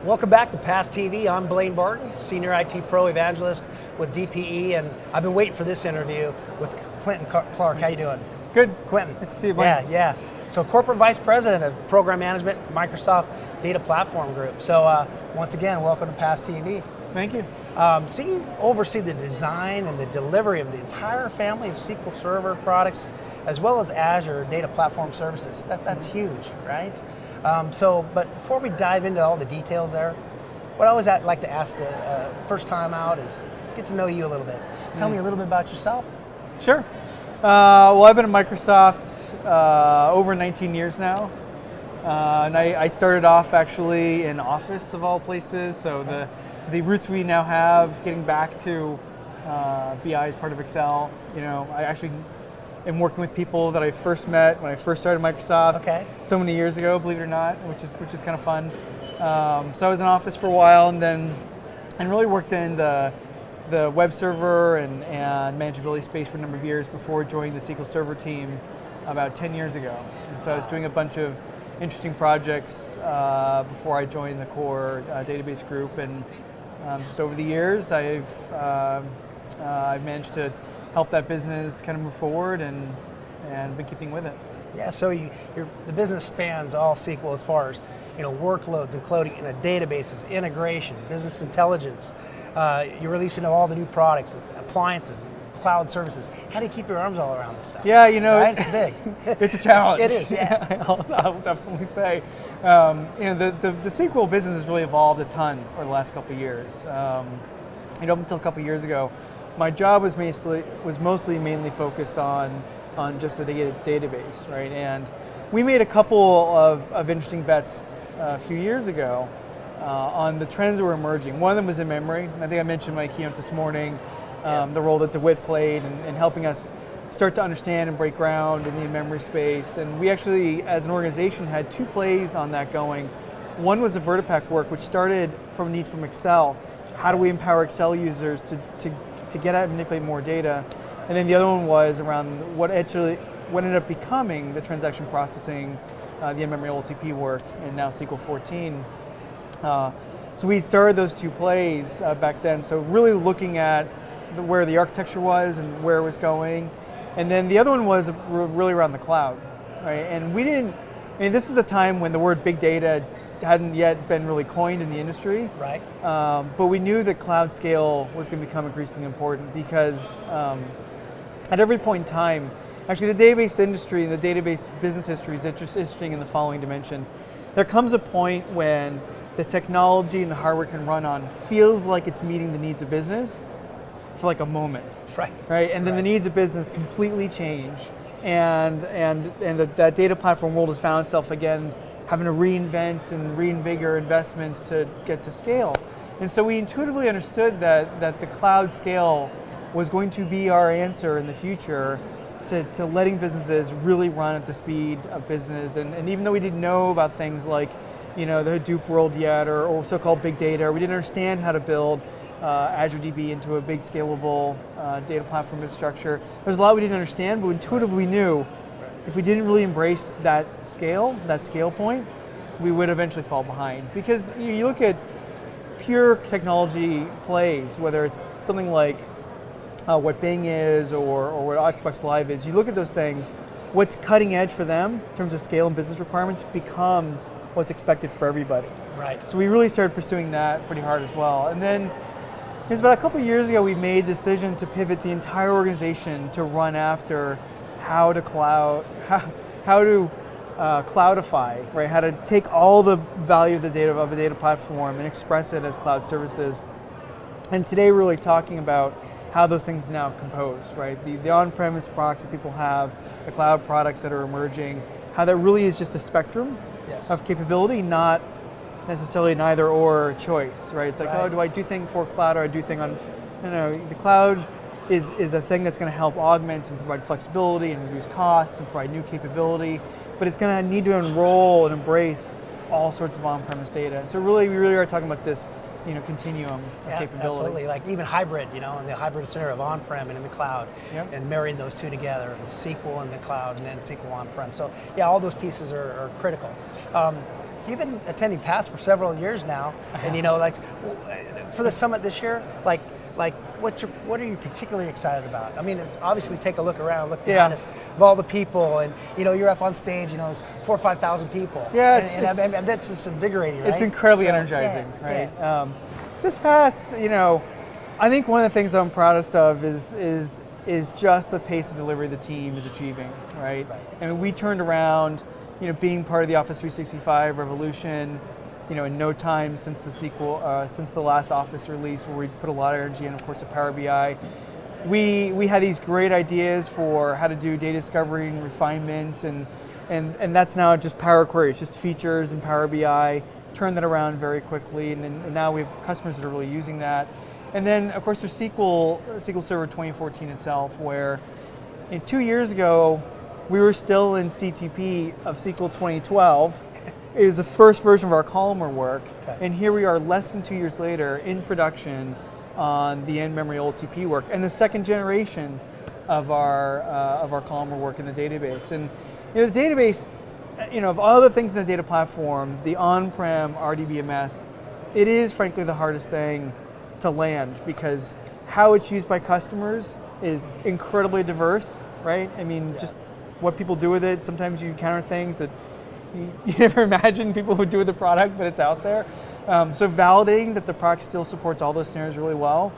Welcome back to Past TV. I'm Blaine Barton, Senior IT Pro Evangelist with DPE, and I've been waiting for this interview with Quentin Clark. How you doing? Good. Quentin. Nice to see you, Blaine. Yeah. So Corporate Vice President of Program Management, Microsoft Data Platform Group. So once again, welcome to Past TV. Thank you. So you oversee the design and the delivery of the entire family of SQL Server products, as well as Azure Data Platform Services. That's huge, right? But before we dive into all the details there, what I always like to ask the first time out is get to know you a little bit. Tell me a little bit about yourself. Sure. Well, I've been at Microsoft over 19 years now. And I started off actually in Office of all places. So the roots we now have, getting back to BI as part of Excel. You know, I actually am working with people that I first met when I first started Microsoft so many years ago, believe it or not, which is kind of fun. So I was in Office for a while, and really worked in the web server and manageability space for a number of years before joining the SQL Server team about 10 years ago. And so I was doing a bunch of interesting projects before I joined the core database group, and just over the years I've managed to help that business kind of move forward and been keeping with it. Yeah, so the business spans all SQL as far as workloads, including databases, integration, business intelligence. You're releasing all the new products, appliances, cloud services. How do you keep your arms all around this stuff? Yeah, right? It's big. It's a challenge. It is, yeah. I'll definitely say. The SQL business has really evolved a ton over the last couple of years. Up until a couple of years ago, my job was mainly focused on just the database, right? And we made a couple of interesting bets a few years ago on the trends that were emerging. One of them was in memory. I think I mentioned in my keynote this morning the role that DeWitt played in helping us start to understand and break ground in the in-memory space. And we actually, as an organization, had two plays on that going. One was the Vertipack work, which started from a need from Excel. How do we empower Excel users to get out and manipulate more data? And then the other one was around what ended up becoming the transaction processing, the in-memory OLTP work, and now SQL 14. So we started those two plays back then. So really looking at where the architecture was and where it was going. And then the other one was really around the cloud, right? And this is a time when the word big data hadn't yet been really coined in the industry. Right. But we knew that cloud scale was going to become increasingly important because at every point in time, actually the database industry and the database business history is interesting in the following dimension. There comes a point when the technology and the hardware can run on feels like it's meeting the needs of business for like a moment. Right? And then the needs of business completely change. And that data platform world has found itself again having to reinvent and reinvigorate investments to get to scale. And so we intuitively understood that the cloud scale was going to be our answer in the future to letting businesses really run at the speed of business. And even though we didn't know about things like the Hadoop world yet or so-called big data, or we didn't understand how to build Azure DB into a big scalable data platform infrastructure. There's a lot we didn't understand, but intuitively we knew if we didn't really embrace that scale point, we would eventually fall behind. Because you look at pure technology plays, whether it's something like what Bing is or what Xbox Live is, you look at those things, what's cutting edge for them in terms of scale and business requirements becomes what's expected for everybody. Right. So we really started pursuing that pretty hard as well. And then it was about a couple of years ago we made the decision to pivot the entire organization to run after how to cloudify, right? How to take all the value of the data of a data platform and express it as cloud services. And today we're really talking about how those things now compose, right? The on-premise products that people have, the cloud products that are emerging, how that really is just a spectrum of capability, not necessarily an either or choice, right? It's like, oh, do I do thing for cloud or I do thing on, the cloud is a thing that's going to help augment and provide flexibility and reduce costs and provide new capability, but it's going to need to enroll and embrace all sorts of on-premise data. And so we really are talking about this continuum of capability. Absolutely, like even hybrid, in the hybrid scenario of on-prem and in the cloud, and marrying those two together, and SQL in the cloud and then SQL on-prem. So yeah, all those pieces are critical. So you've been attending PASS for several years now, and like for the summit this year, like what are you particularly excited about? I mean, it's obviously take a look around, look behind us of all the people, and you're up on stage, there's 4,000 or 5,000 people. Yeah, and that's just invigorating, right? It's incredibly energizing, right? Yeah. This PASS, I think one of the things I'm proudest of is just the pace of delivery the team is achieving, right? I mean, we turned around, being part of the Office 365 revolution, in no time since the last Office release, where we put a lot of energy in, of course, to Power BI. We had these great ideas for how to do data discovery and refinement, and that's now just Power Query. It's just features in Power BI. Turn that around very quickly, and now we have customers that are really using that. And then, of course, there's SQL Server 2014 itself, where 2 years ago, we were still in CTP of SQL 2012. It was the first version of our columnar work, and here we are less than 2 years later in production on the in-memory OLTP work, and the second generation of our columnar work in the database. And the database, of all the things in the data platform, the on-prem RDBMS, it is frankly the hardest thing to land, because how it's used by customers is incredibly diverse, right? I mean, just what people do with it. Sometimes you encounter things that you never imagined people would do with the product, but it's out there. So validating that the product still supports all those scenarios really well,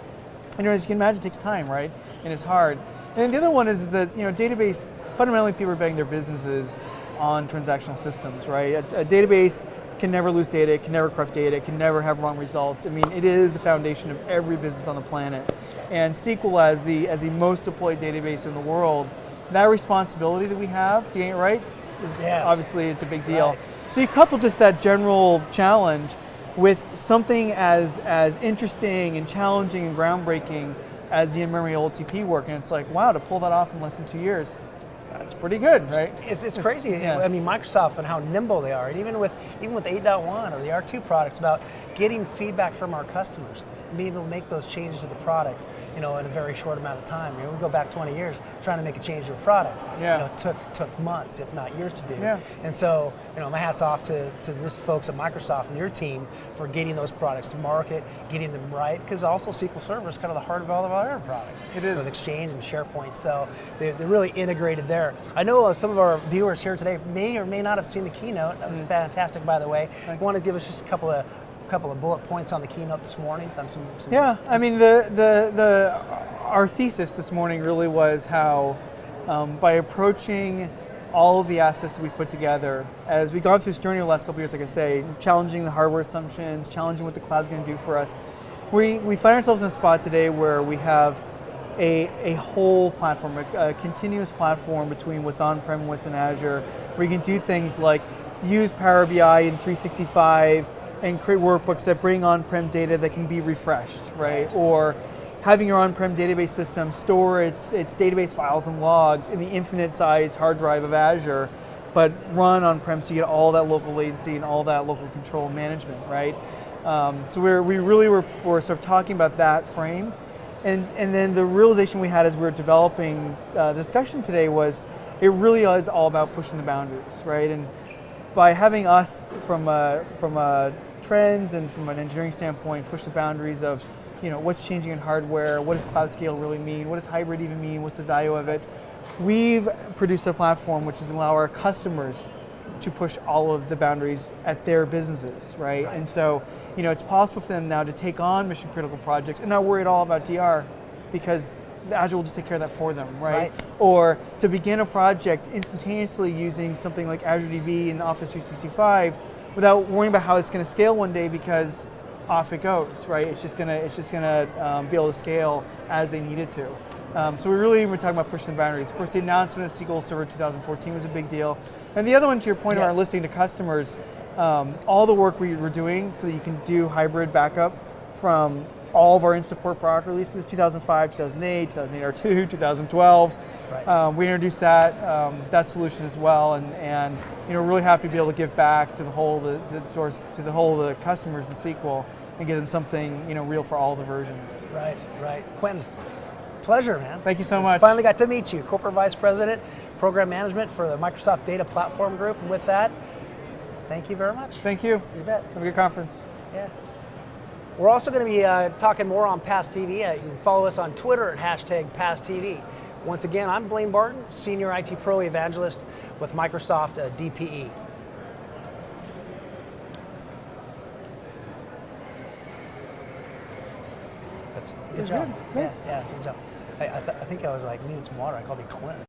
as you can imagine, it takes time, right? And it's hard. And then the other one is that database, fundamentally people are betting their businesses on transactional systems, right? A database can never lose data, it can never corrupt data, it can never have wrong results. I mean, it is the foundation of every business on the planet. And SQL as the most deployed database in the world, that responsibility that we have to get it right is obviously it's a big deal. Right. So you couple just that general challenge with something as interesting and challenging and groundbreaking as the in-memory OLTP work, and it's like, wow, to pull that off in less than 2 years, that's pretty good, right? It's crazy. I mean, Microsoft and how nimble they are, and even with 8.1 or the R2 products, about getting feedback from our customers and being able to make those changes to the product, in a very short amount of time. We go back 20 years trying to make a change to a product. Took months, if not years, to do. And so, my hat's off to this folks at Microsoft and your team for getting those products to market, getting them right, because also SQL Server is kind of the heart of all of our other products. It is. With Exchange and SharePoint, so they're really integrated there. I know some of our viewers here today may or may not have seen the keynote. That was fantastic, by the way. You want to give us just a couple of bullet points on the keynote this morning? Yeah, I mean, our thesis this morning really was how by approaching all of the assets that we've put together, as we've gone through this journey the last couple of years, like I say, challenging the hardware assumptions, challenging what the cloud's going to do for us, we find ourselves in a spot today where we have a whole platform, a continuous platform between what's on-prem and what's in Azure, where you can do things like use Power BI in 365 and create workbooks that bring on-prem data that can be refreshed, right? Or having your on-prem database system store its database files and logs in the infinite size hard drive of Azure, but run on-prem so you get all that local latency and all that local control management, right? So we really were sort of talking about that frame. And then the realization we had as we were developing the discussion today was it really is all about pushing the boundaries, right? And by having us from a trends and from an engineering standpoint push the boundaries of what's changing in hardware, what does cloud scale really mean, what does hybrid even mean, what's the value of it, we've produced a platform which is allow our customers to push all of the boundaries at their businesses, right? And so it's possible for them now to take on mission critical projects and not worry at all about DR, because Azure will just take care of that for them, right? Or to begin a project instantaneously using something like Azure DB in Office 365 without worrying about how it's going to scale one day, because off it goes, right? It's just gonna be able to scale as they need it to. So we really were talking about pushing the boundaries. Of course, the announcement of SQL Server 2014 was a big deal. And the other one, to your point about listening to customers, all the work we were doing so that you can do hybrid backup from all of our in-support product releases, 2005, 2008, 2008 R2, 2012. We introduced that solution as well, and really happy to be able to give back to the whole of the customers in SQL and give them something real for all the versions. Right. Quentin, pleasure, man. Thank you so much. Finally got to meet you, Corporate Vice President, Program Management for the Microsoft Data Platform Group. And with that, Thank you very much. Thank you. You bet. Have a good conference. Yeah. We're also going to be talking more on Past TV. You can follow us on Twitter at #PastTV. Once again, I'm Blaine Barton, Senior IT Pro Evangelist with Microsoft DPE. That's good job. Thanks. Yeah, that's a good job. I think I was like, needed some water. I called you Quentin.